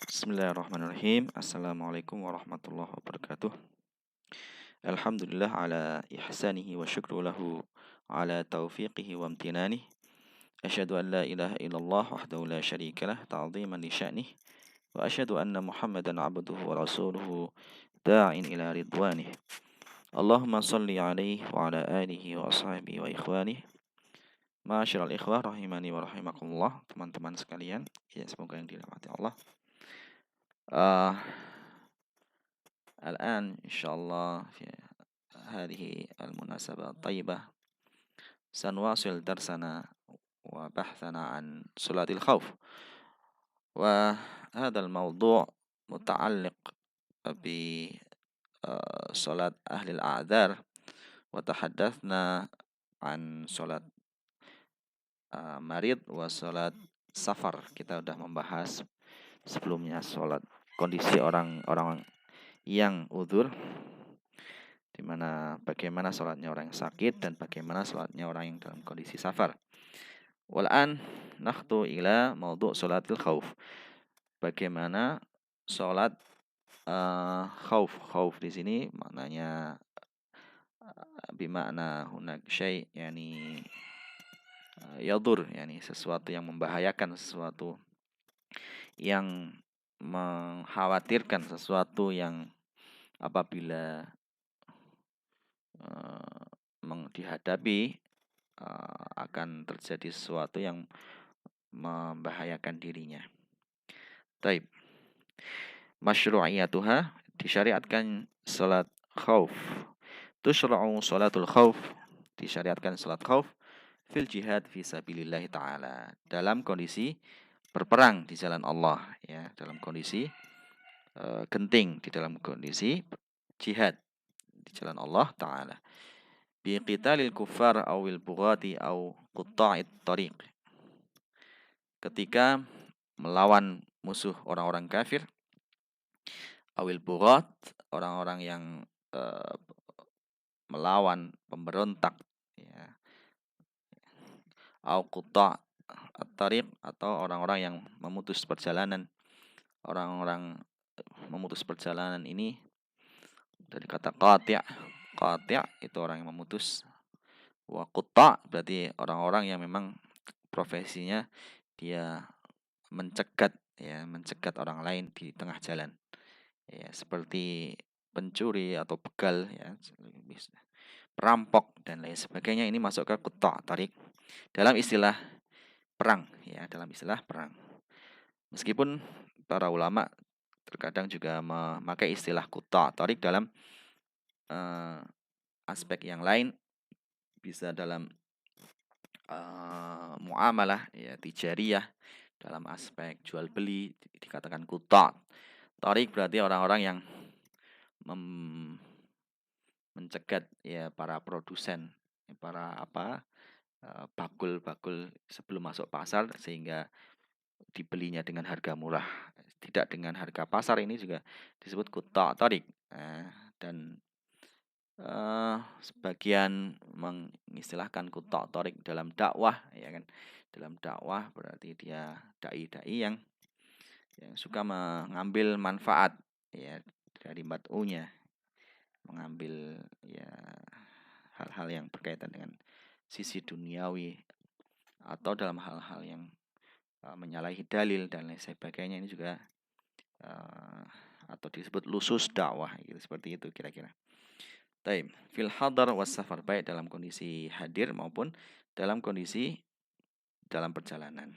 Bismillahirrahmanirrahim. Assalamualaikum warahmatullahi wabarakatuh. Alhamdulillah ala ihsanihi wa syukru lahu ala taufiqihi wa amtinanih. Asyhadu an la ilaha illallah wahdahu la syarikalah ta'ziman li sya'nih. Wa asyhadu anna Muhammadan abduhu wa rasuluhu da'in ila ridwanih. Allahumma salli alaihi wa ala alihi wa ashabihi wa ikhwanih. Ma'asyiral ikhwah rahimani wa rahimakumullah, teman-teman sekalian, ya semoga yang dirahmati Allah. الآن إن شاء الله في هذه المناسبة الطيبة سنواصل درسنا وبحثنا عن صلاة الخوف، وهذا الموضوع متعلق بصلاة أهل الأعذار، وتحدثنا عن صلاة marid wa salat safar. Kita sudah membahas sebelumnya salat kondisi orang-orang yang udzur, di mana bagaimana salatnya orang yang sakit dan bagaimana salatnya orang yang dalam kondisi safar. Wal'an nakhtu ila maudhu' salatil khauf. Bagaimana salat khauf. Khauf di sini maknanya bimakna hunak syai' yani yadur, yani sesuatu yang membahayakan, sesuatu yang mengkhawatirkan, sesuatu yang apabila dihadapi akan terjadi sesuatu yang membahayakan dirinya. Taib. Masyru'iyatuha, disyariatkan salat khauf. Tushra'u salatul khauf, disyariatkan salat khauf fil jihad fi sabilillah ta'ala, dalam kondisi berperang di jalan Allah, ya, dalam kondisi genting, di dalam kondisi jihad di jalan Allah Ta'ala. Biqitalil kuffar awil bughati aw qutta'it tariq, ketika melawan musuh orang-orang kafir, awil bughat, orang-orang yang melawan pemberontak, ya, aw qutta'at tariq, atau orang-orang yang memutus perjalanan. Orang-orang memutus perjalanan ini dari kata qati'. Qati' itu orang yang memutus. Wa qutta' berarti orang-orang yang memang profesinya dia mencegat, ya, mencegat orang lain di tengah jalan, ya, seperti pencuri atau begal, ya, perampok dan lain sebagainya. Ini masuk ke qutta' tarik dalam istilah perang, ya, dalam istilah perang. Meskipun para ulama terkadang juga memakai istilah qutta' tarik dalam aspek yang lain, bisa dalam muamalah, ya, tijariyah, dalam aspek jual beli dikatakan qutta'. Tarik berarti orang-orang yang mencegat, ya, para produsen, para bakul-bakul sebelum masuk pasar sehingga dibelinya dengan harga murah, tidak dengan harga pasar. Ini juga disebut qutta' tarik. Dan sebagian mengistilahkan qutta' tarik dalam dakwah, ya kan. Dalam dakwah berarti dia dai-dai yang suka mengambil manfaat, ya, dari mad'unya, mengambil, ya, hal-hal yang berkaitan dengan sisi duniawi atau dalam hal-hal yang menyalahi dalil dan lain sebagainya. Ini juga atau disebut lusus dakwah, gitu, seperti itu kira-kira. Taib. Fil hadar was safar, baik dalam kondisi hadir maupun dalam kondisi dalam perjalanan.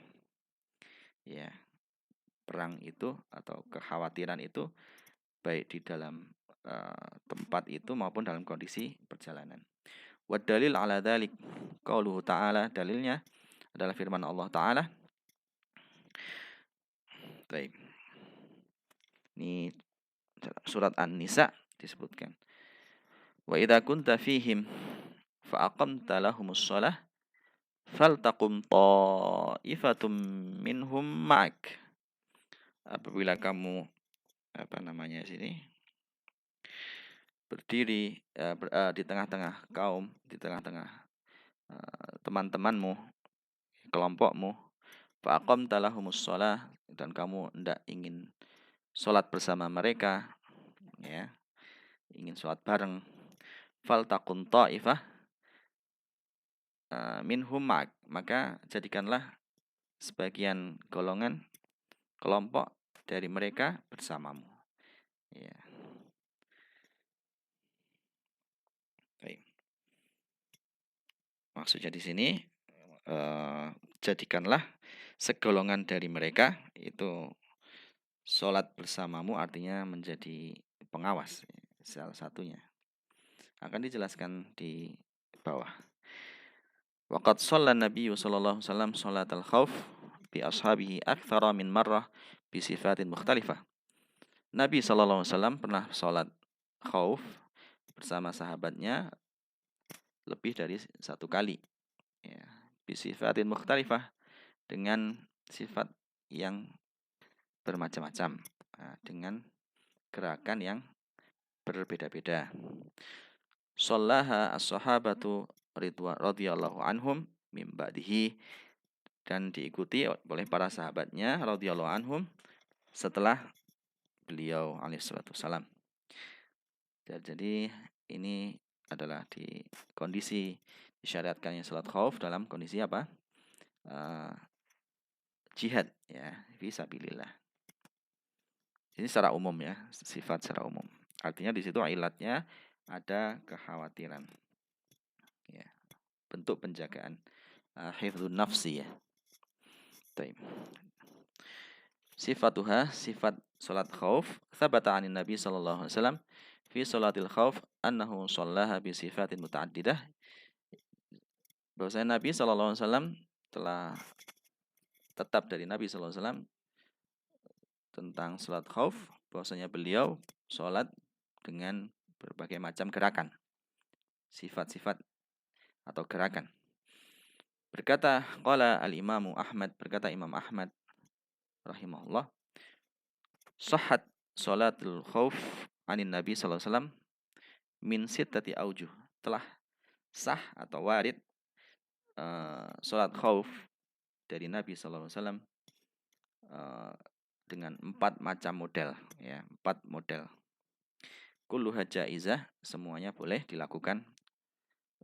Ya, perang itu atau kekhawatiran itu baik di dalam tempat itu maupun dalam kondisi perjalanan. Wa dalil ala dzalik qauluhu ta'ala, dalilnya adalah firman Allah Ta'ala. Baik. Ini surat An-Nisa disebutkan. Wa idza kunta fihim fa aqamta lahumus shalah faltaqum ta'ifatum minhum ma'ak. Apabila kamu sini berdiri di tengah-tengah kaum, di tengah-tengah teman-temanmu, kelompokmu, fa aqamta lahumus shalah, dan kamu hendak ingin sholat bersama mereka, ya, ingin sholat bareng, faltaqun ta'ifah minhum ma'ak, maka jadikanlah sebagian golongan kelompok dari mereka bersamamu. Ya. Baik. Maksudnya di sini jadikanlah segolongan dari mereka itu sholat bersamamu, artinya menjadi pengawas, salah satunya. Akan dijelaskan di bawah. Waqad shalla Nabi sallallahu alaihi wasallam sholatal khauf bi ashabihi aktsara min marrah bi sifatin mukhtalifah. Nabi sallallahu alaihi wasallam pernah sholat khauf bersama sahabatnya lebih dari satu kali, ya, bi sifatin mukhtalifah, dengan sifat yang bermacam-macam, dengan gerakan yang berbeda-beda. Shallaha as-sahabatu radhiyallahu anhum min ba'dihi, dan diikuti oleh para sahabatnya radhiyallahu anhum setelah beliau alaihi salatu wasalam. Jadi ini adalah di kondisi disyariatkannya salat khauf dalam kondisi apa? Jihad, ya, fisabilillah. Ini secara umum, ya, sifat secara umum. Artinya di situ ilatnya ada kekhawatiran, ya, bentuk penjagaan, hifdzun nafsi, ya. Taib. Sifatuha, sifat salat khauf, thabata 'anin Nabi sallallahu alaihi wasallam fi salatil khauf annahu shallaha bi sifatin muta'addidah. Bahwasanya Nabi sallallahu alaihi wasallam telah tetap dari Nabi sallallahu alaihi wasallam tentang salat khauf, bahwasanya beliau salat dengan berbagai macam gerakan, sifat-sifat atau gerakan. Berkata qala al-Imamu Ahmad, berkata Imam Ahmad rahimahullah, sahhat salatul khauf anin Nabi sallallahu alaihi wasallam min sittati aujuh, telah sah atau warid salat khauf dari Nabi sallallahu alaihi wasallam dengan 4 macam model, ya, 4 model. Kulluha jaizah, semuanya boleh dilakukan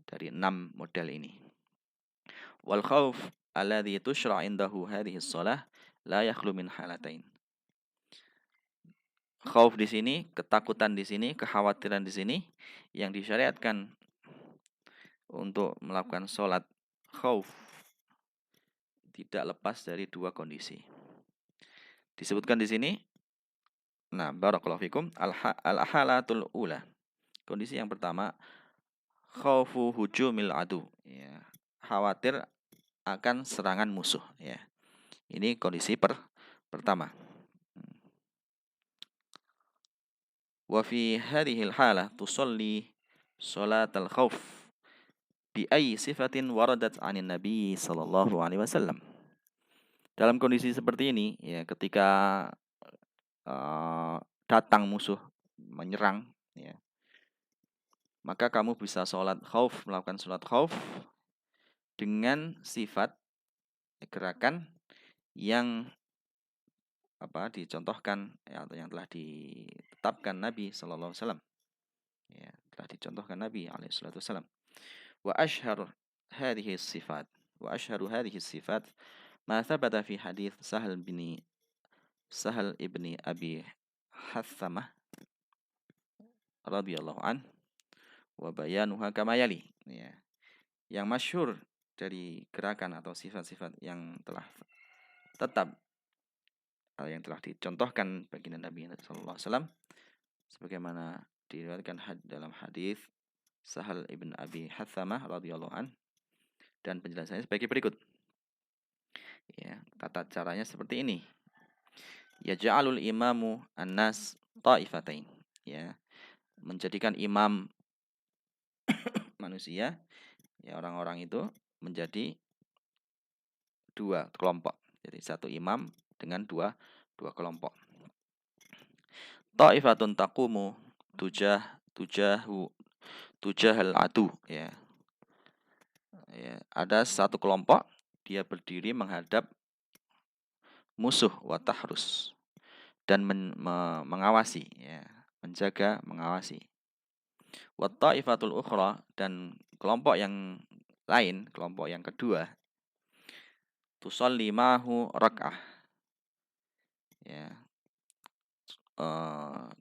dari 6 model ini. Wal khauf alladhi tushra' indahu hadhihi shalah la yakhlu min halatain. Khauf di sini, ketakutan di sini, kekhawatiran di sini yang disyariatkan untuk melakukan sholat khauf tidak lepas dari 2 kondisi. Disebutkan di sini, nah, barakallahu fikum, al-halatul ula. Kondisi yang pertama, khaufu hujumil adu, ya, khawatir akan serangan musuh, ya. Ini kondisi pertama. Wa fi hadhil halah tusalli sholatal khauf bi ayyi sifatin waradat 'anin Nabi sallallahu alaihi wasallam. Dalam kondisi seperti ini, ya, ketika datang musuh menyerang, ya, maka kamu bisa sholat khauf, melakukan sholat khauf dengan sifat gerakan yang dicontohkan, ya, atau yang telah ditetapkan Nabi sallallahu alaihi wasallam, ya, telah dicontohkan Nabi alaihi salatu wasallam. Wa ashharu hadhihi sifat ma thabata fi hadits Sahal ibni Abi Hathamah radhiyallahu an wa bayanuha kama yali, ya. Yang masyhur dari gerakan atau sifat-sifat yang telah tetap, yang telah dicontohkan baginda Nabi sallallahu alaihi wasallam sebagaimana diriwayatkan dalam hadis Sahal ibn Abi Hathamah radhiyallahu an, dan penjelasannya sebagai berikut. Ya, tata caranya seperti ini. Yaj'alul imamu an-nas ta'ifatain, ya, menjadikan imam manusia, ya, orang-orang itu menjadi 2 kelompok. Jadi satu imam dengan dua kelompok. Ta'ifatun taqumu tujahal adu, ya. Ya, ada satu kelompok dia berdiri menghadap musuh, wa tahrus, dan mengawasi, ya, menjaga, mengawasi. Wa ta'ifatul ukhra, dan kelompok yang lain, kelompok yang kedua, tusolli ma'hu rak'ah, ya.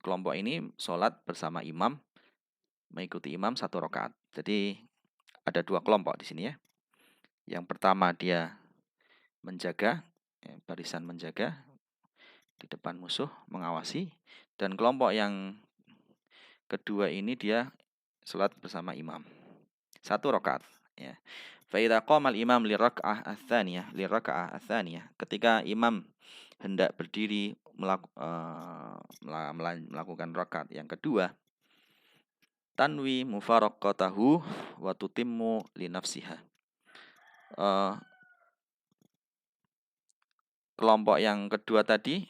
Kelompok ini sholat bersama imam, mengikuti imam 1 rakaat. Jadi ada 2 kelompok di sini, ya. Yang pertama dia menjaga, ya, barisan menjaga di depan musuh, mengawasi. Dan kelompok yang kedua ini dia sholat bersama imam 1 rakaat, ya. Fa idza qama al-imam li rak'ah ats-tsaniyah, ketika imam hendak berdiri melakukan rakaat yang kedua, tanwi mufaraqatahu wa tutimmu li nafsiha. Kelompok yang kedua tadi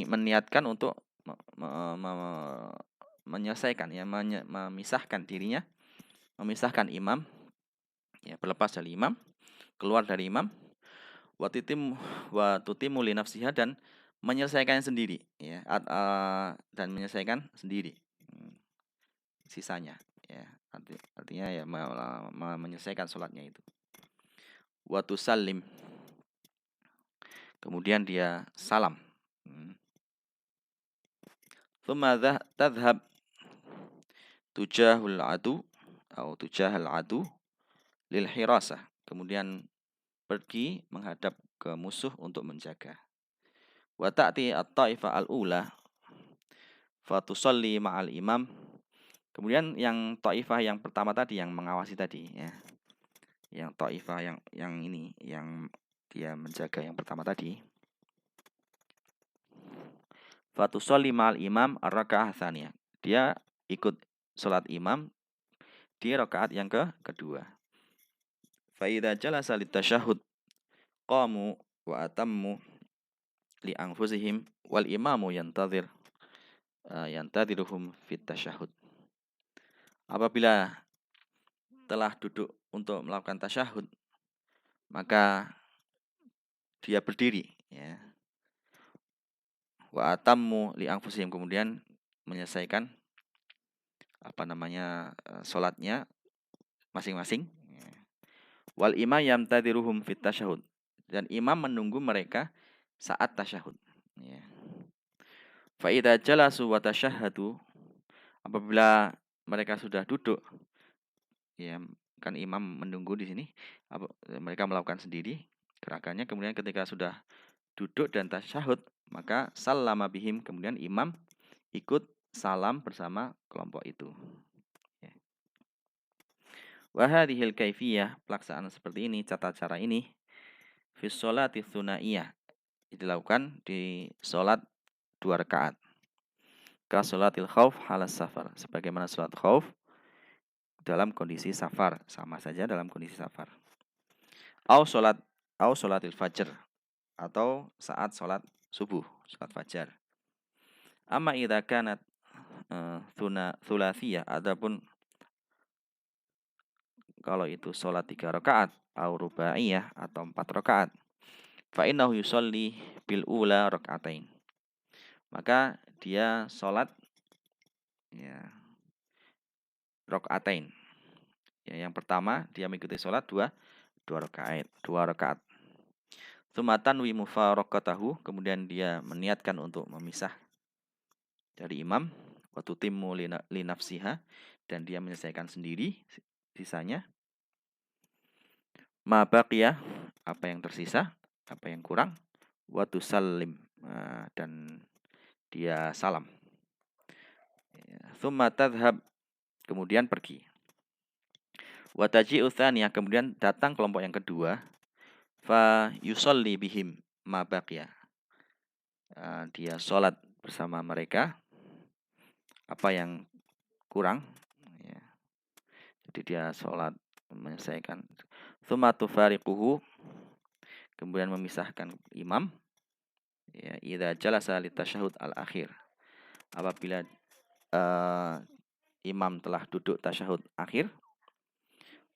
meniatkan untuk menyelesaikan, ya, memisahkan dirinya, memisahkan imam, ya, berlepas dari imam, keluar dari imam, wa tutimmu li nafsiha, dan menyelesaikan sendiri, ya, dan menyelesaikan sendiri sisanya, ya. Artinya ya menyelesaikan sholatnya itu. Wa tusallim, kemudian dia salam. Thumma tadhhab tujahul adu atau tujahal adu lil hirasah, kemudian pergi menghadap ke musuh untuk menjaga. Wa ta'ti at-ta'ifa al-ula fa tusalli ma'al imam, kemudian yang ta'ifah yang pertama tadi, yang mengawasi tadi, ya. Yang ta'ifah yang ini, yang dia menjaga yang pertama tadi, fa tusalli ma'al imam ar-raka'ah tsaniyah, dia ikut salat imam di rakaat yang kedua. Fa idza jalasa litasyahhud qamu wa atammu li anfusihim wal imamu yantadhiruhum fit tasyahhud. Apabila telah duduk untuk melakukan tasyahud, maka dia berdiri, ya. Wa atammu li anfusihim, kemudian menyelesaikan salatnya masing-masing. Wal imam yantadhiruhum fit tasyahhud, dan imam menunggu mereka saat tasyahud, ya. Fa idza jalasu wa tasyahhadu, apabila mereka sudah duduk, ya, kan imam menunggu di sini, mereka melakukan sendiri gerakannya, kemudian ketika sudah duduk dan tasyahud, maka sallama bihim, kemudian imam ikut salam bersama kelompok itu, ya. Wa hadhil kaifiyah, pelaksanaan seperti ini, tata cara ini, fi sholati tsunaiyah, dilakukan di sholat 2 rakaat. Ka sholatil khauf halas safar, sebagaimana sholat khauf dalam kondisi safar, sama saja dalam kondisi safar. Au sholatil fajr, atau saat sholat subuh, sholat fajar. Amma idza kanat thulathiyah, adapun kalau itu sholat 3 rakaat, au rubaiyah, atau 4 rakaat, fa innahu yusolli bil ula rakaatain, maka dia sholat, ya, rakaatain, ya, yang pertama dia mengikuti sholat 2 rakaat. Tsumatan wi mufaraqatahu, kemudian dia meniatkan untuk memisah dari imam, wa tutimmu li nafsiha, dan dia menyelesaikan sendiri sisanya. Ma baqiya, apa yang tersisa, apa yang kurang, wa tusallim, dan dia salam. Tsumma tadhhab, kemudian pergi. Wa taji'u tsaniyah, kemudian datang kelompok yang kedua, fa yusalli bihim ma baqiya, dia sholat bersama mereka apa yang kurang, ya. Jadi dia sholat menyelesaikan. Tsumma tufariquhu, kemudian memisahkan imam, ya, idza jalasa litasyahud al-akhir, apabila imam telah duduk tasyahud akhir.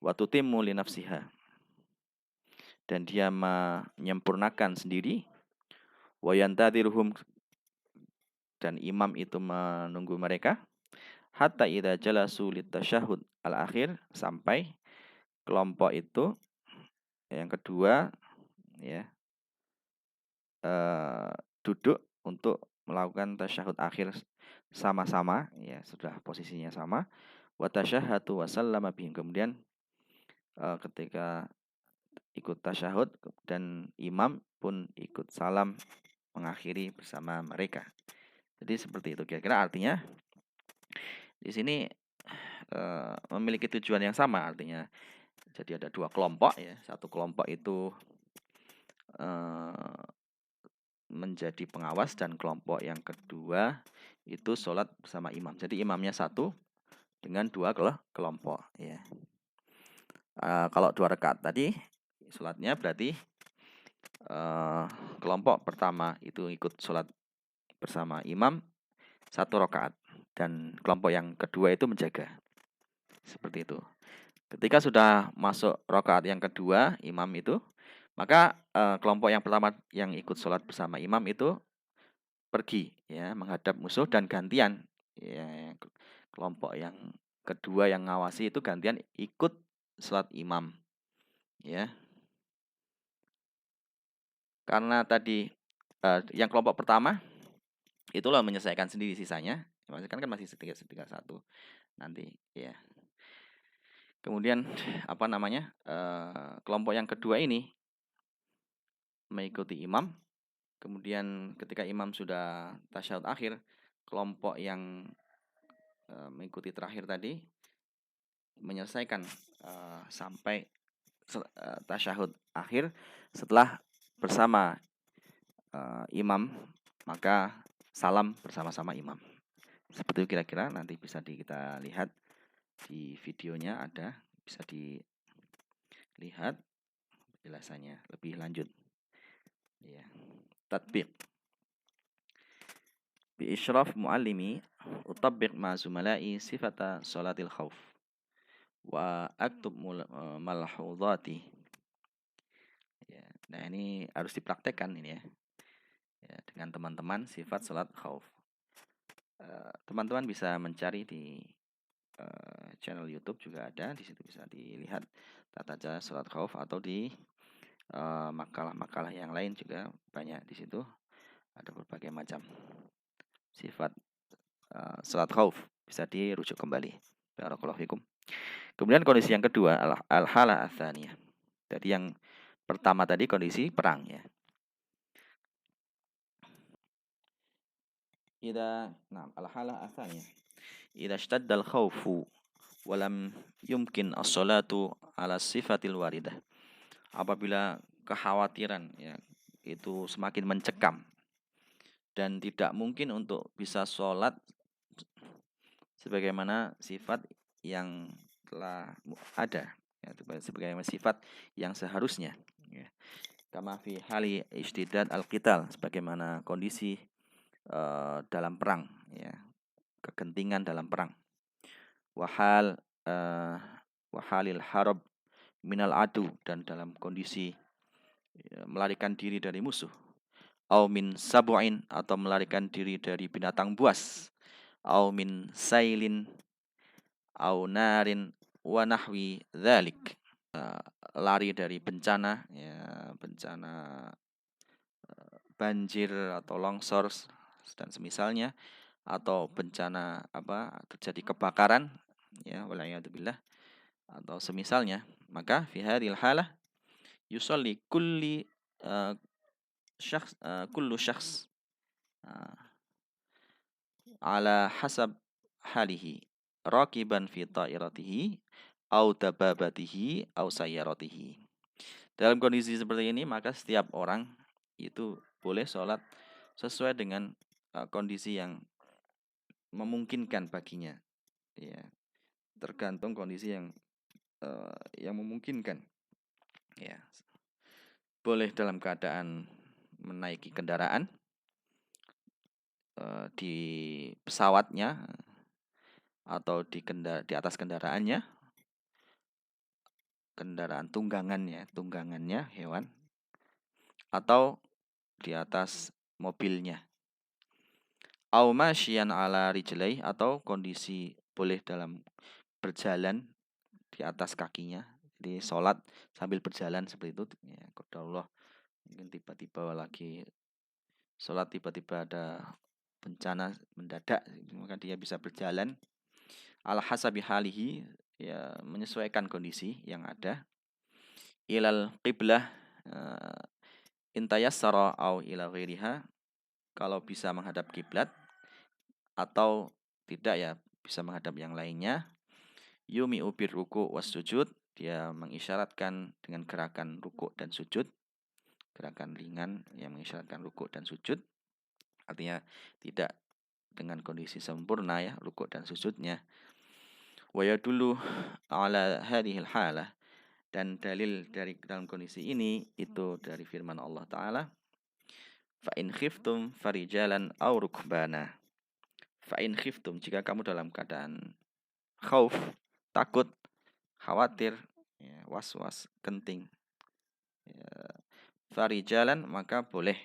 Wa tutimmu li nafsiha, dan dia menyempurnakan sendiri. Wa yantadhiruhum, dan imam itu menunggu mereka hatta idza jalasu litasyahhud al-akhir, sampai kelompok itu yang kedua ya duduk untuk melakukan tasyahud akhir sama-sama, ya sudah posisinya sama. Wa tasyahhadu wa sallama bihim, kemudian ketika ikut tasyahud dan imam pun ikut salam mengakhiri bersama mereka. Jadi seperti itu kira-kira artinya di sini memiliki tujuan yang sama, artinya jadi ada dua kelompok ya. Satu kelompok itu menjadi pengawas dan kelompok yang kedua itu sholat bersama imam. Jadi imamnya satu dengan dua kelompok ya. Kalau 2 rakaat tadi sholatnya berarti kelompok pertama itu ikut sholat bersama imam 1 rakaat dan kelompok yang kedua itu menjaga. Seperti itu. Ketika sudah masuk rakaat yang kedua imam itu, maka kelompok yang pertama yang ikut sholat bersama imam itu pergi ya menghadap musuh dan gantian ya, kelompok yang kedua yang ngawasi itu gantian ikut sholat imam ya. Karena tadi yang kelompok pertama itulah menyelesaikan sendiri sisanya, kan masih tiga satu nanti ya. Kemudian apa namanya kelompok yang kedua ini mengikuti imam. Kemudian ketika imam sudah tasyahud akhir, kelompok yang mengikuti terakhir tadi menyelesaikan sampai tasyahud akhir. Setelah bersama imam, maka salam bersama-sama imam. Seperti itu kira-kira, nanti bisa kita lihat di videonya, ada bisa dilihat penjelasannya lebih lanjut ya. Tatbiq bi isyraf muallimi utabbiq ma zumala'i sifata salatil khauf wa aktub malhudati ya. Nah ini harus dipraktekkan ini ya, dengan teman-teman sifat salat khauf. Teman-teman bisa mencari di channel YouTube juga ada, di situ bisa dilihat tata cara salat khauf, atau di makalah-makalah yang lain juga banyak, di situ ada berbagai macam sifat salat khauf, bisa dirujuk kembali. Barakallahu fikum. Kemudian kondisi yang kedua al-hala atsaniyah. Jadi yang pertama tadi kondisi perang ya. Al-hala atsaniyah. Idza ishtadda al-khawfu wa lam yumkin as-salatu ala sifatil waridah. Apabila kekhawatiran ya itu semakin mencekam dan tidak mungkin untuk bisa sholat sebagaimana sifat yang telah ada ya, sebagaimana sifat yang seharusnya ya. Kama fi hali ishtidad al-qital, sebagaimana kondisi dalam perang ya, kegentingan dalam perang. Wahalil harab minal adu, dan dalam kondisi melarikan diri dari musuh. Au min sabu'in, atau melarikan diri dari binatang buas. Au min sailin au narin wa nahwi dzalik. Lari dari bencana ya, bencana banjir atau longsor dan semisalnya, atau bencana terjadi kebakaran ya, wala'iyadzubillah, atau semisalnya. Maka fi hadhil halah yusalli kullu syakhs ala hasab halihi raqiban fi ta'iratihi au dababatihi au sayyaratihi. Dalam kondisi seperti ini, maka setiap orang itu boleh sholat sesuai dengan kondisi yang memungkinkan baginya ya, tergantung kondisi yang memungkinkan ya. Boleh dalam keadaan menaiki kendaraan di pesawatnya, atau di atas kendaraannya, kendaraan tunggangannya hewan, atau di atas mobilnya, Au masyian ala rijlai, atau kondisi boleh dalam berjalan di atas kakinya. Jadi sholat sambil berjalan seperti itu. Ya, qadarullah, mungkin tiba-tiba lagi sholat tiba-tiba ada bencana mendadak, maka dia bisa berjalan ala hasabi halihi, ya menyesuaikan kondisi yang ada. Ilal qiblah, intayassara au ila ghairiha, kalau bisa menghadap kiblat atau tidak ya bisa menghadap yang lainnya. Yumi ubir ruku was sujud, dia mengisyaratkan dengan gerakan ruku dan sujud, gerakan ringan yang mengisyaratkan ruku dan sujud, artinya tidak dengan kondisi sempurna ya ruku dan sujudnya. Wa yadullu ala hadhil halah, dan dalil dari dalam kondisi ini itu dari firman Allah Ta'ala, fa in khiftum farijalan aw rukbana. Fa in khiftum, jika kamu dalam keadaan khauf, takut, khawatir, ya, was-was, genting, ya, farijalan, maka boleh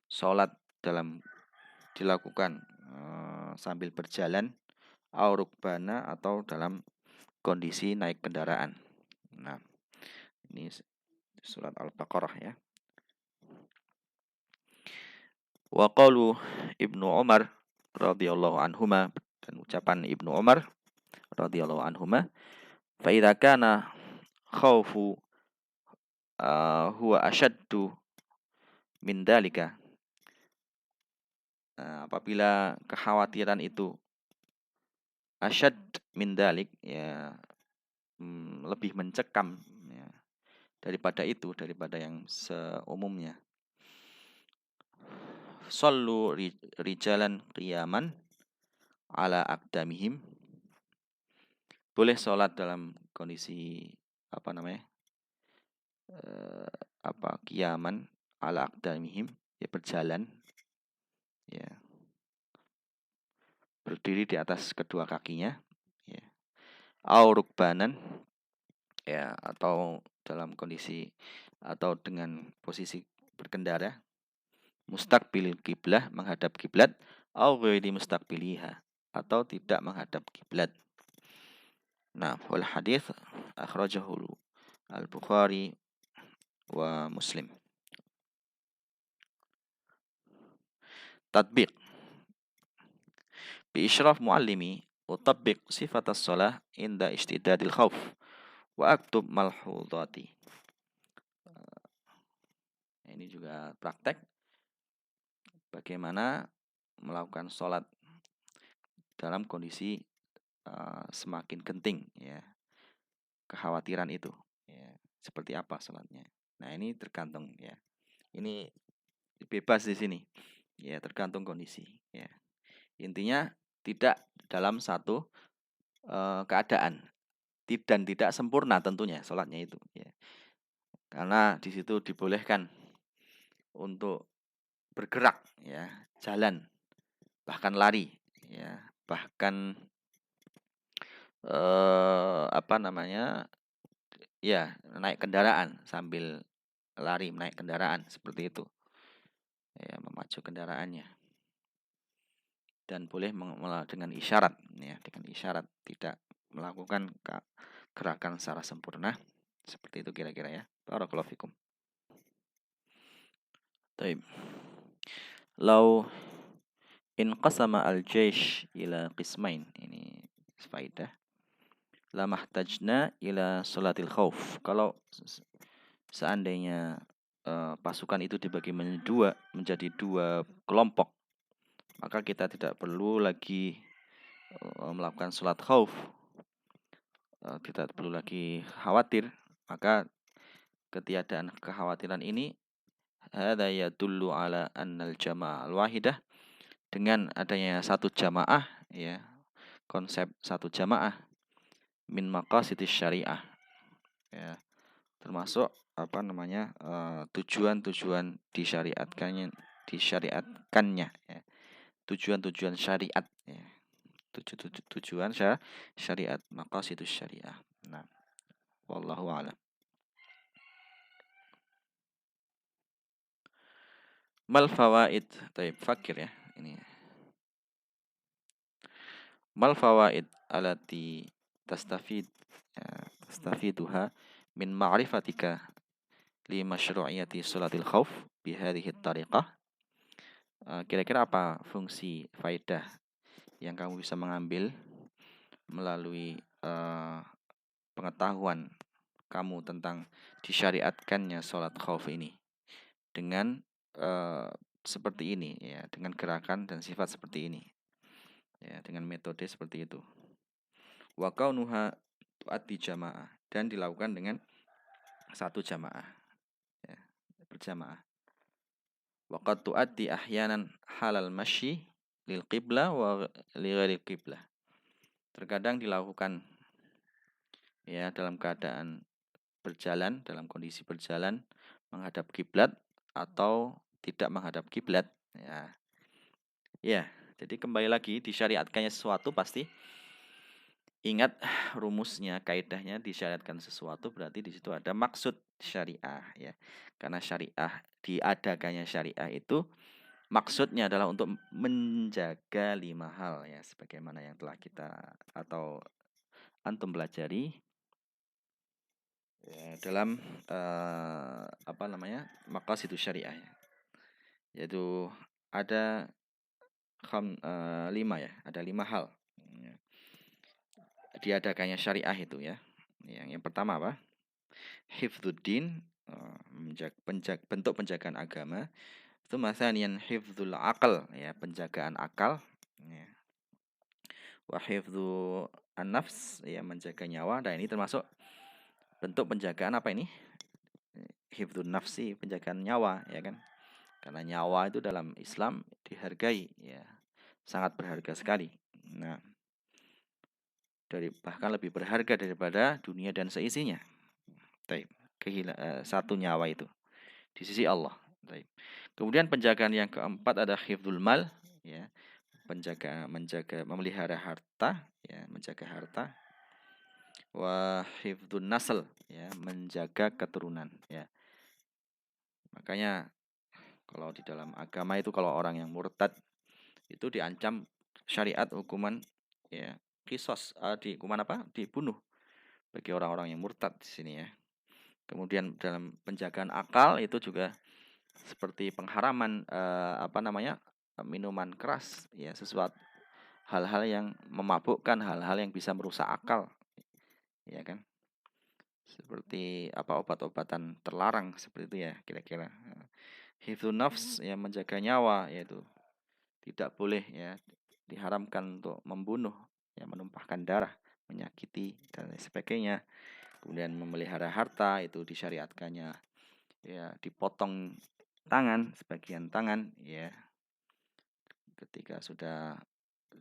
sholat dilakukan sambil berjalan, aw rukbana, atau dalam kondisi naik kendaraan. Nah, ini surat Al-Baqarah ya. Wa qalu Ibnu Umar radhiyallahu anhuma, dan ucapan Ibnu Umar radhiyallahu anhuma, fa idza kana khaufu huwa asyaddu min dalika, apabila kekhawatiran itu asyad min dalik, ya lebih mencekam ya, daripada yang seumumnya. Sallu rijalan qiyaman ala aqdamihim, boleh sholat dalam kondisi qiyaman ala aqdamihim, ya berjalan, ya berdiri di atas kedua kakinya, ya. Au rukbanan, ya, atau dalam kondisi atau dengan posisi berkendara, mustaqbilil kiblah, menghadap kiblat, au ghairi mustaqbiliha, atau tidak menghadap kiblat. Nah, wal hadits akhrajahu al-Bukhari wa Muslim. Tatbiq bi isyraf muallimi utabbiq sifat as-shalah inda ishtidadil khauf wa aktub malhudati. Ini juga praktek bagaimana melakukan sholat dalam kondisi semakin genting, ya, kekhawatiran itu, ya, seperti apa sholatnya. Nah, ini tergantung, ya, ini bebas di sini, ya, tergantung kondisi, ya. Intinya tidak dalam satu keadaan dan tidak sempurna tentunya sholatnya itu, ya, karena di situ dibolehkan untuk bergerak, ya, jalan, bahkan lari, ya, bahkan ya, naik kendaraan sambil lari, naik kendaraan seperti itu, ya, memacu kendaraannya. Dan boleh dengan isyarat, ya, dengan isyarat, tidak melakukan gerakan secara sempurna, seperti itu kira-kira, ya. Barakallahu fikum. Taib. Lau inqasama al-jaish ila qismain, ini faidah, la mahtajna ila salatil khauf. Kalau seandainya pasukan itu dibagi menjadi dua kelompok, maka kita tidak perlu lagi melakukan salat khauf, kita perlu lagi khawatir. Maka ketiadaan kekhawatiran ini hadza yadullu ala annal jama'ah al-wahidah, dengan adanya satu jamaah, ya, konsep satu jamaah, min maqasidis syariah, ya, termasuk tujuan-tujuan disyariatkannya, ya, tujuan-tujuan syariat, ya, tujuan syariat, maqasidus syariah. Nah, wallahu a'lam. Mal fawaid, taib, fakir, ya, ini Mal fawaid alati tastafid tastafiduha min ma'rifatika li masyru'iyati salatil khauf bihadhihi tariqah. Kira-kira apa fungsi faedah yang kamu bisa mengambil melalui pengetahuan kamu tentang disyariatkannya sholat khauf ini dengan seperti ini ya, dengan gerakan dan sifat seperti ini ya, dengan metode seperti itu. Wa kaunuha tu'addi jamaah, dan dilakukan dengan satu jamaah ya, berjamaah. Wa qad tu'addi ahyanan halal masyi lil qiblah wa li ghairi qiblah. Terkadang dilakukan ya dalam keadaan berjalan, dalam kondisi berjalan menghadap kiblat atau tidak menghadap kiblat ya. Ya, jadi kembali lagi disyariatkannya sesuatu pasti ingat rumusnya, kaidahnya. Disyariatkan sesuatu berarti di situ ada maksud syariah ya. Karena syariah, diadakannya syariah itu maksudnya adalah untuk menjaga 5 hal ya, sebagaimana yang telah kita atau antum pelajari ya, dalam apa namanya, maqasidus syariah ya. Yaitu ada 5 ya, ada 5 hal ya, diadakannya syariah itu ya. Yang pertama apa? Hifdzuddin, bentuk penjagaan agama. Itu masanian hifdzul aqal ya, penjagaan akal ya. Wa hifdzu an-nafs ya, menjaga nyawa. Dan ini termasuk bentuk penjagaan apa ini? Hifdzun nafsi, penjagaan nyawa ya kan. Karena nyawa itu dalam Islam dihargai ya, sangat berharga sekali. Nah, bahkan lebih berharga daripada dunia dan seisinya. Taib. Satu nyawa itu di sisi Allah. Taib. Kemudian penjagaan yang keempat ada hifdzul mal ya, menjaga memelihara harta ya, menjaga harta. Wa hifdzun nasl ya, menjaga keturunan ya. Makanya kalau di dalam agama itu kalau orang yang murtad itu diancam syariat hukuman ya, kisos, hukuman apa? Dibunuh bagi orang-orang yang murtad di sini ya. Kemudian dalam penjagaan akal itu juga seperti pengharaman apa namanya, minuman keras ya, sesuatu hal-hal yang memabukkan, hal-hal yang bisa merusak akal ya kan. Seperti apa, obat-obatan terlarang seperti itu ya kira-kira. Hifdzun nafs ya, menjaga nyawa, yaitu tidak boleh ya, diharamkan untuk membunuh ya, menumpahkan darah, menyakiti dan lain sebagainya. Kemudian memelihara harta itu disyariatkannya ya, dipotong tangan, sebagian tangan ya, ketika sudah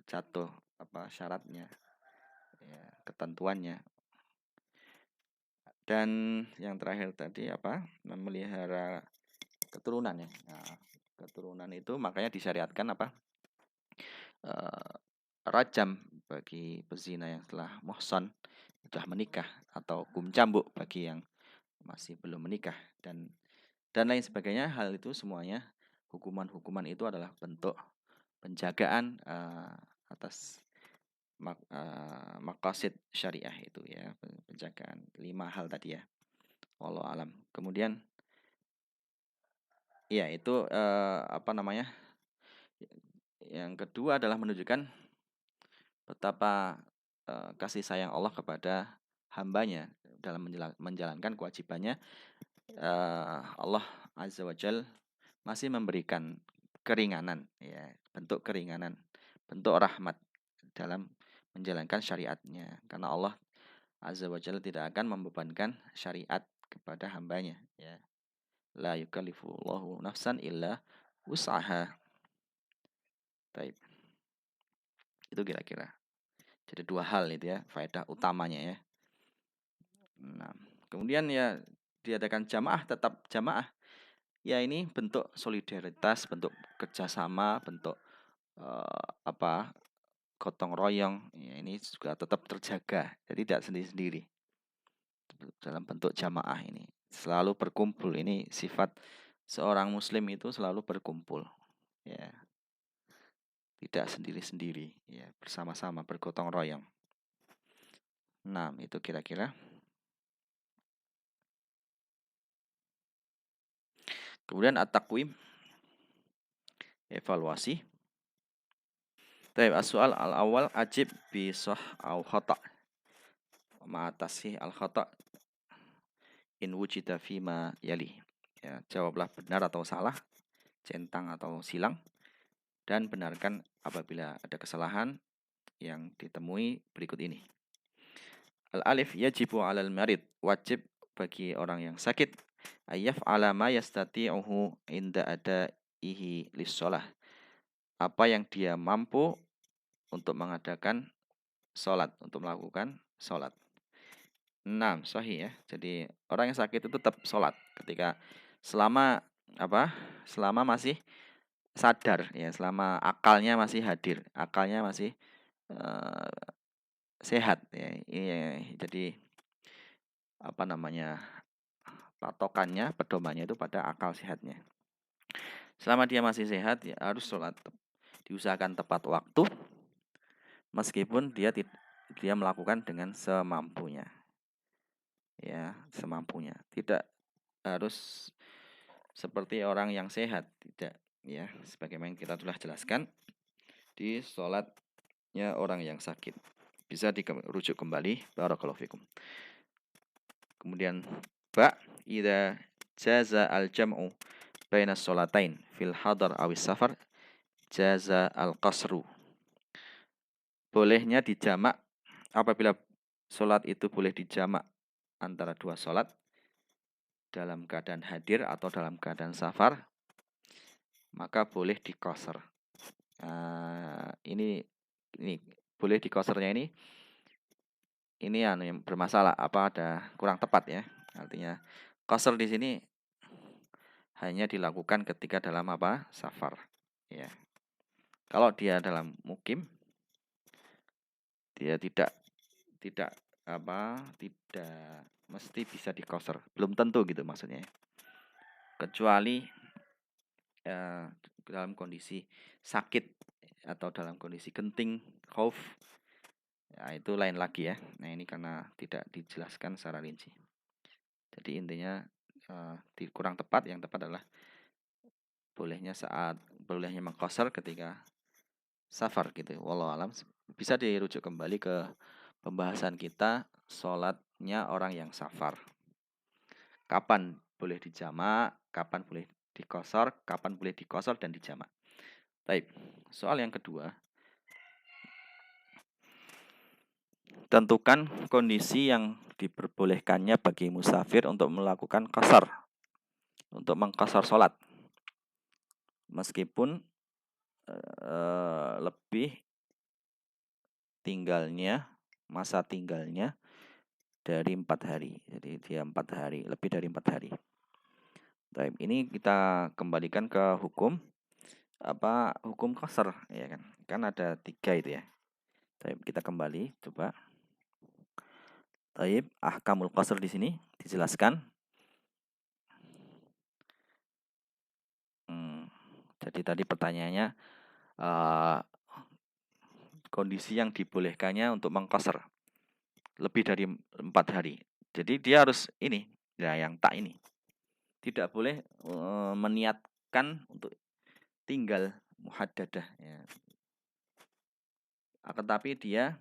jatuh apa syaratnya ya, ketentuannya. Dan yang terakhir tadi apa, memelihara keturunan ya. Nah, keturunan itu makanya disyariatkan apa, rajam bagi pezina yang telah muhsan, sudah menikah, atau hukum cambuk bagi yang masih belum menikah, dan lain sebagainya. Hal itu semuanya, hukuman-hukuman itu adalah bentuk penjagaan atas maqasid syariah itu ya, penjagaan 5 hal tadi ya. Wallahu alam. Kemudian ya itu apa namanya? Yang kedua adalah menunjukkan betapa kasih sayang Allah kepada hambanya dalam menjalankan kewajibannya. Allah Azza wa Jal masih memberikan keringanan ya, bentuk keringanan, bentuk rahmat dalam menjalankan syariatnya, karena Allah Azza wa Jal tidak akan membebankan syariat kepada hambanya ya. La yukallifullahu nafsan illa wus'aha. Taib. Itu kira-kira. Jadi 2 hal itu ya, faedah utamanya ya. Nah, kemudian ya diadakan jamaah, tetap jamaah. Ya ini bentuk solidaritas, bentuk kerjasama, bentuk apa, gotong royong. Ya, ini juga tetap terjaga. Jadi tidak sendiri-sendiri dalam bentuk jamaah ini. Selalu berkumpul. Ini sifat seorang muslim itu, selalu berkumpul. Ya. tidak sendiri-sendiri, ya, bersama-sama bergotong royong. Nah, itu kira-kira. Kemudian at-taqwim, evaluasi. Baik, as-soal al-awwal ajib bi sah au khata. Ma'atasi al-khata in wujida fima yali. Ya, jawablah benar atau salah, centang atau silang, dan benarkan apabila ada kesalahan yang ditemui berikut ini. Al-alif yajibu 'alal marid, wajib bagi orang yang sakit, ayyaf'ala ma yastati'uhu inda adaihi lis-shalah. Apa yang dia mampu untuk mengadakan sholat, untuk melakukan sholat. 6, sahih ya. Jadi orang yang sakit itu tetap sholat ketika selama selama masih sadar ya, selama akalnya masih hadir, akalnya masih sehat ya. Jadi patokannya, pedomannya itu pada akal sehatnya. Selama dia masih sehat ya harus sholat, diusahakan tepat waktu, meskipun dia melakukan dengan semampunya. Ya, semampunya. Tidak harus seperti orang yang sehat, tidak ya, sebagaimana kita telah jelaskan di sholatnya orang yang sakit. Bisa dirujuk kembali, barakallahu fikum. Kemudian idza jaza al-jam'u baina sholatain fil hadar awis safar jaza al-qasru. Bolehnya dijamak apabila sholat itu boleh dijamak antara dua sholat dalam keadaan hadir atau dalam keadaan safar, maka boleh diqasar. Ini boleh diqasarnya ini yang bermasalah, ada kurang tepat ya. Artinya qasar di sini hanya dilakukan ketika dalam safar ya. Kalau dia dalam mukim, dia tidak mesti bisa diqasar, belum tentu gitu maksudnya. Kecuali dalam kondisi sakit atau dalam kondisi genting, khauf, ya itu lain lagi ya. Nah, ini karena tidak dijelaskan secara rinci. Jadi intinya kurang tepat. Yang tepat adalah bolehnya mengqasar ketika safar gitu. Wallahu alam. Bisa dirujuk kembali ke pembahasan kita sholatnya orang yang safar. Kapan boleh dijamak, kapan boleh diqasar, kapan boleh diqasar dan dijamak. Baik. Soal yang kedua. Tentukan kondisi yang diperbolehkannya bagi musafir untuk melakukan qasar, untuk mengqasar sholat, meskipun lebih masa tinggalnya dari 4 hari. Jadi dia 4 hari, lebih dari 4 hari. Baik, ini kita kembalikan ke hukum qasar ya kan. Kan ada 3 itu ya. Baik, kita kembali coba. Baik, ahkamul qasar di sini dijelaskan. Jadi tadi pertanyaannya kondisi yang dibolehkannya untuk mengqasar lebih dari 4 hari. Jadi dia harus yang tak ini. Tidak boleh meniatkan untuk tinggal muhaddadah ya. Akan tapi dia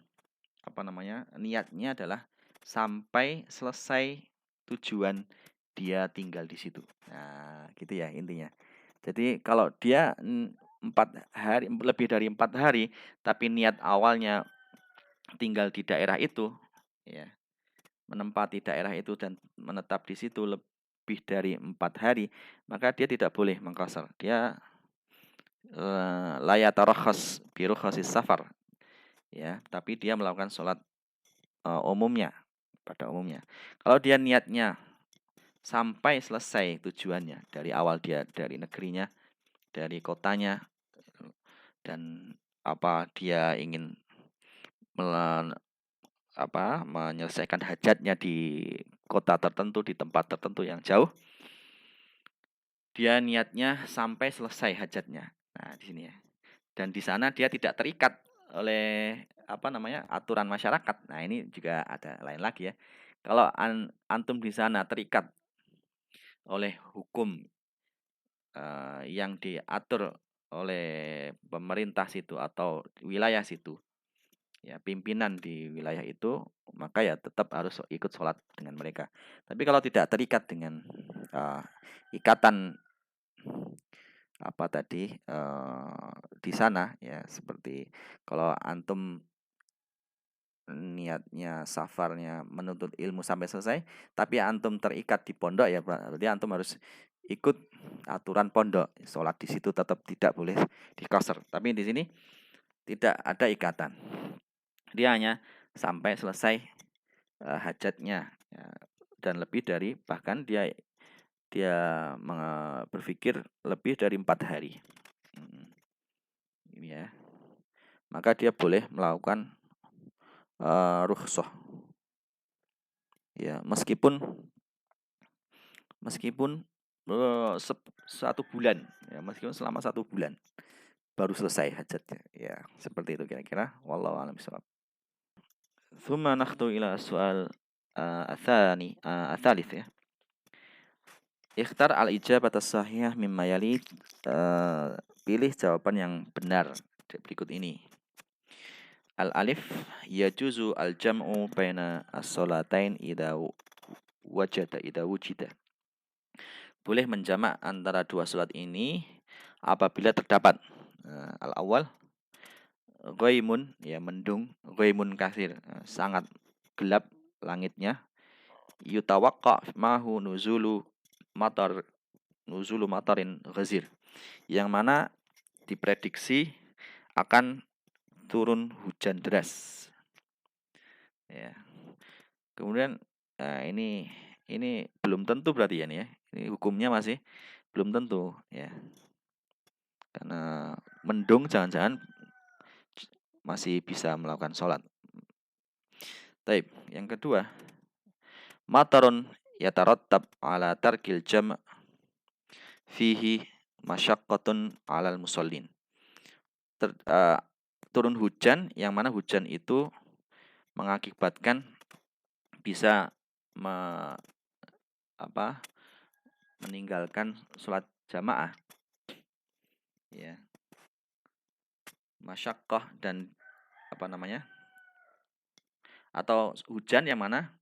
niatnya adalah sampai selesai tujuan dia tinggal di situ. Nah, gitu ya intinya. Jadi kalau dia 4 hari, lebih dari 4 hari, tapi niat awalnya tinggal di daerah itu, ya, menempati daerah itu dan menetap di situ lebih dari 4 hari, maka dia tidak boleh mengqasar. Dia la yatarakhas bi rukhasis safar. Ya, tapi dia melakukan sholat pada umumnya. Kalau dia niatnya sampai selesai tujuannya, dari awal dia dari negerinya, dari kotanya, dan dia ingin menyelesaikan hajatnya di kota tertentu, di tempat tertentu yang jauh, dia niatnya sampai selesai hajatnya. Nah, di sini ya. dan di sana dia tidak terikat oleh aturan masyarakat. Nah, ini juga ada lain lagi ya. Kalau antum di sana terikat oleh hukum yang diatur oleh pemerintah situ atau wilayah situ, ya pimpinan di wilayah itu, maka ya tetap harus ikut sholat dengan mereka. Tapi kalau tidak terikat dengan ikatan apa tadi di sana ya, seperti kalau antum niatnya safarnya menuntut ilmu sampai selesai, tapi antum terikat di pondok ya berarti antum harus ikut aturan pondok. Sholat di situ tetap tidak boleh dikosor. Tapi di sini tidak ada ikatan. Dia hanya sampai selesai hajatnya ya, dan lebih dari, bahkan dia dia berpikir lebih dari 4 hari. Ini ya. Maka dia boleh melakukan rukhsah. Ya, meskipun 1 bulan ya, meskipun selama 1 bulan baru selesai hajatnya ya, seperti itu kira-kira, wallahu a'lam bishawab. Tsumma nakhtu ila soal atsani atsalits ya. Ikhtar al-ijabat as-sahihah mimma yali, pilih jawaban yang benar berikut ini. Al-alif, yajuzu al-jam'u baina as-shalatain idza wujida. Boleh menjamak antara dua salat ini apabila terdapat al-awwal ghaimun ya, mendung, ghaimun kasir, sangat gelap langitnya, yutawaqqa mahu nuzulu matarin ghazir, yang mana diprediksi akan turun hujan deras ya. Kemudian ini belum tentu berarti ya nih ya. Ini hukumnya masih belum tentu ya. Karena mendung jangan-jangan masih bisa melakukan sholat. Taib. Yang kedua, matarun yatarattab ala tarkil jam' fihi masyaqqatun alal musallin. Turun hujan yang mana hujan itu mengakibatkan bisa meninggalkan sholat jamaah ya, masyaqqah dan atau hujan yang mana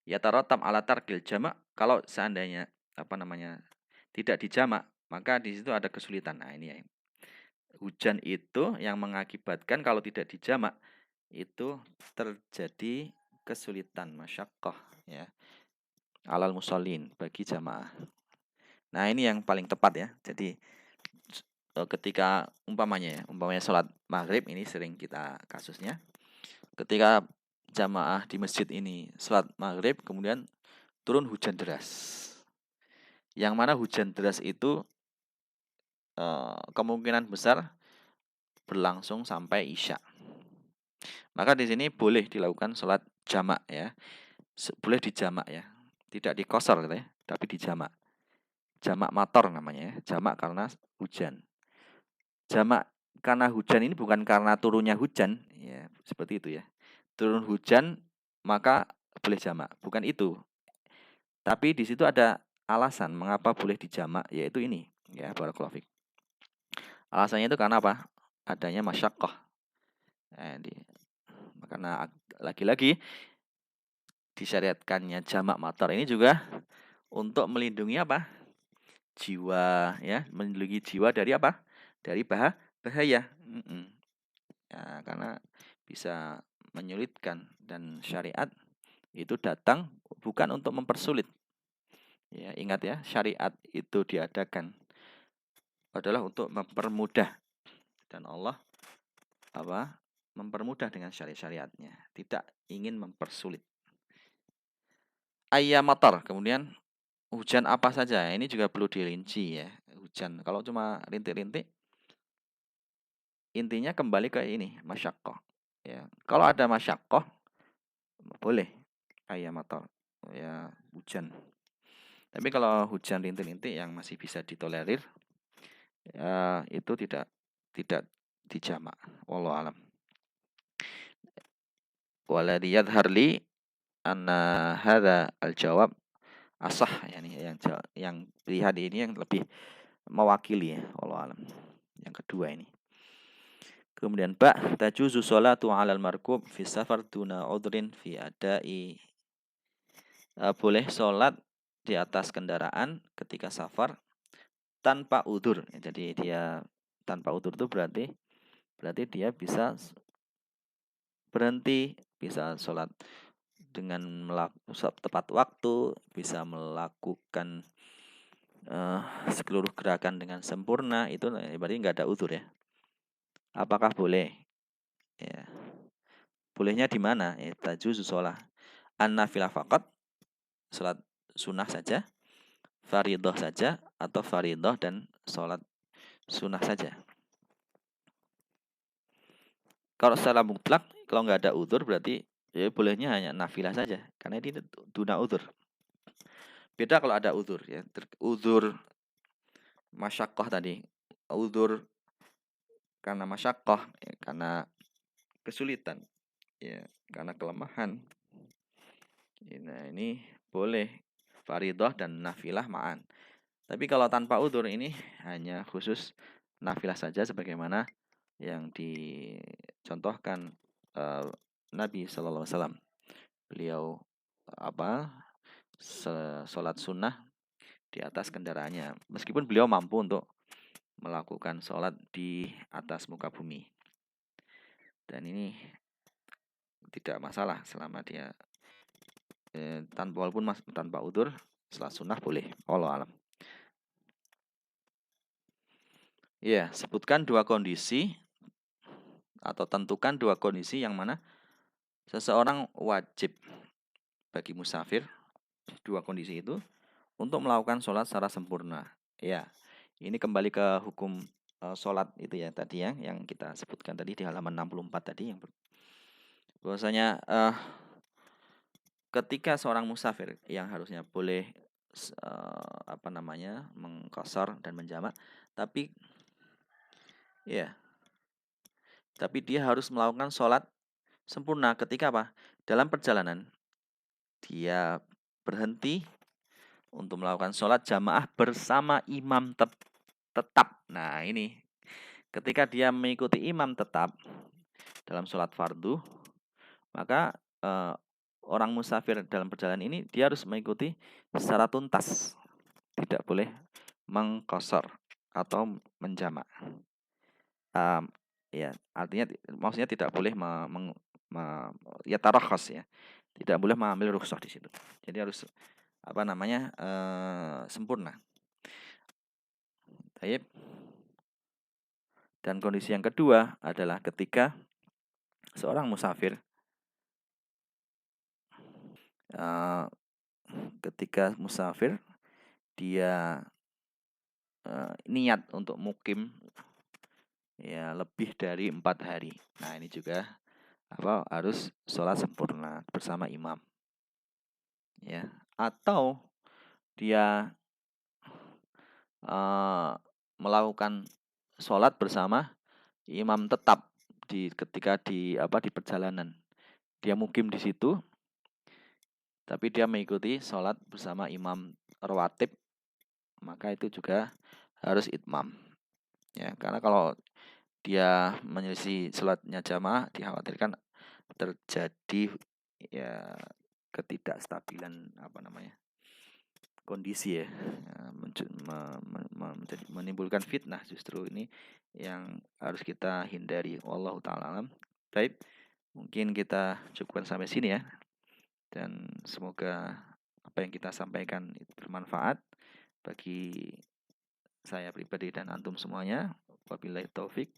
ya tarotam ala tarkil jama', kalau seandainya tidak dijamak, maka di situ ada kesulitan. Nah, ini ya. Hujan itu yang mengakibatkan kalau tidak dijamak itu terjadi kesulitan, masyaqqah ya, alal musallin, bagi jamaah. Nah, ini yang paling tepat ya. Jadi ketika umpamanya sholat maghrib, ini sering kita kasusnya. Ketika jamaah di masjid ini sholat maghrib, kemudian turun hujan deras. Yang mana hujan deras itu kemungkinan besar berlangsung sampai isya. Maka di sini boleh dilakukan sholat jamak ya. Boleh dijamak ya. Tidak dikosor gitu ya, tapi dijamak. Jamak mator namanya ya. Jamak karena hujan. Jamak karena hujan ini bukan karena turunnya hujan ya, seperti itu ya. Turun hujan maka boleh jamak, bukan itu. Tapi di situ ada alasan mengapa boleh dijamak, yaitu ini ya, barakallahu fiik. Alasannya itu karena apa? Adanya masyaqqah. Karena lagi-lagi disyariatkannya jamak mator ini juga untuk melindungi apa? Jiwa ya, melindungi jiwa dari apa? Dari bahaya. Ya, karena bisa menyulitkan, dan syariat itu datang bukan untuk mempersulit. Ya, ingat ya, syariat itu diadakan adalah untuk mempermudah, dan Allah mempermudah dengan syariat-syariatnya, tidak ingin mempersulit. Ayyam matar, kemudian hujan apa saja, ini juga perlu dirinci ya. Hujan kalau cuma rintik-rintik, intinya kembali ke ini, masyaqqah ya. Kalau ada masyaqqah boleh ayyam matar ya, hujan. Tapi kalau hujan rintik-rintik yang masih bisa ditolerir ya, itu tidak tidak dijamak. Wallahu alam. Waladhi yadhar li anna hadha al-jawab asah, yang pilihan ini yang lebih mewakili ya, wallahu alam. Yang kedua ini. Kemudian tajuzu sholatu 'alal markub fi safar duna udhrin fi adai. Boleh sholat di atas kendaraan ketika safar tanpa udzur. Jadi dia tanpa udzur itu berarti dia bisa berhenti, bisa sholat dengan tepat waktu, bisa melakukan seluruh gerakan dengan sempurna. Itu berarti nggak ada udzur ya. Apakah boleh? Ya. Bolehnya di mana? Tajuzu sholat an-nafilah faqat, sholat sunnah saja, fardhah saja, atau fardhah dan sholat sunnah saja. Kalau secara mutlak, kalau nggak ada udzur berarti ya bolehnya hanya nafilah saja, karena ini duna udzur. Beda kalau ada udzur ya, udzur masyaqqah tadi, udzur karena masyaqqah, ya, karena kesulitan, ya, karena kelemahan. Nah, ini boleh fardhah dan nafilah ma'an. Tapi kalau tanpa udzur ini hanya khusus nafilah saja, sebagaimana yang dicontohkan Nabi Sallallahu Alaihi Wasallam. Beliau sholat sunnah di atas kendaraannya, meskipun beliau mampu untuk melakukan sholat di atas muka bumi. Dan ini tidak masalah selama dia walaupun tanpa udzur, sholat sunnah boleh. Wallahu alam. Ya, sebutkan dua kondisi atau tentukan dua kondisi yang mana seseorang wajib bagi musafir, dua kondisi itu, untuk melakukan sholat secara sempurna. Ya, ini kembali ke hukum sholat itu ya tadi ya, yang kita sebutkan tadi di halaman 64 tadi, yang bahwasanya ketika seorang musafir yang harusnya boleh mengqashar dan menjamak, tapi dia harus melakukan sholat sempurna ketika apa? Dalam perjalanan dia berhenti untuk melakukan sholat jamaah bersama imam tetap. Nah, ini ketika dia mengikuti imam tetap dalam sholat fardu, maka orang musafir dalam perjalanan ini dia harus mengikuti secara tuntas, tidak boleh mengqashar atau menjamak. Ya, artinya maksudnya tidak boleh tarakhas ya, tidak boleh mengambil rukhsah di situ. Jadi harus sempurna. Baik. Dan kondisi yang kedua adalah ketika seorang musafir dia niat untuk mukim ya lebih dari 4 hari. Nah, ini juga harus sholat sempurna bersama imam. Ya, atau dia melakukan sholat bersama imam tetap ketika di perjalanan. Dia mukim di situ, tapi dia mengikuti sholat bersama imam rawatib, maka itu juga harus itmam. Ya, karena kalau dia menyelisih sholatnya jamaah, dikhawatirkan terjadi ya ketidakstabilan kondisi ya, menimbulkan fitnah. Justru ini yang harus kita hindari. Wallahu ta'ala alam. Baik, mungkin kita cukupkan sampai sini ya, dan semoga apa yang kita sampaikan itu bermanfaat bagi saya pribadi dan antum semuanya. Wabillahi taufik.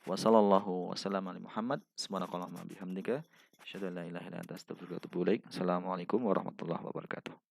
Wassallallahu wasallam ala Muhammad. Subhanakallahumma bihamdika asyhadu an la ilaha illa anta astaghfiruka wa atubu ilaik. Assalamualaikum warahmatullahi wabarakatuh.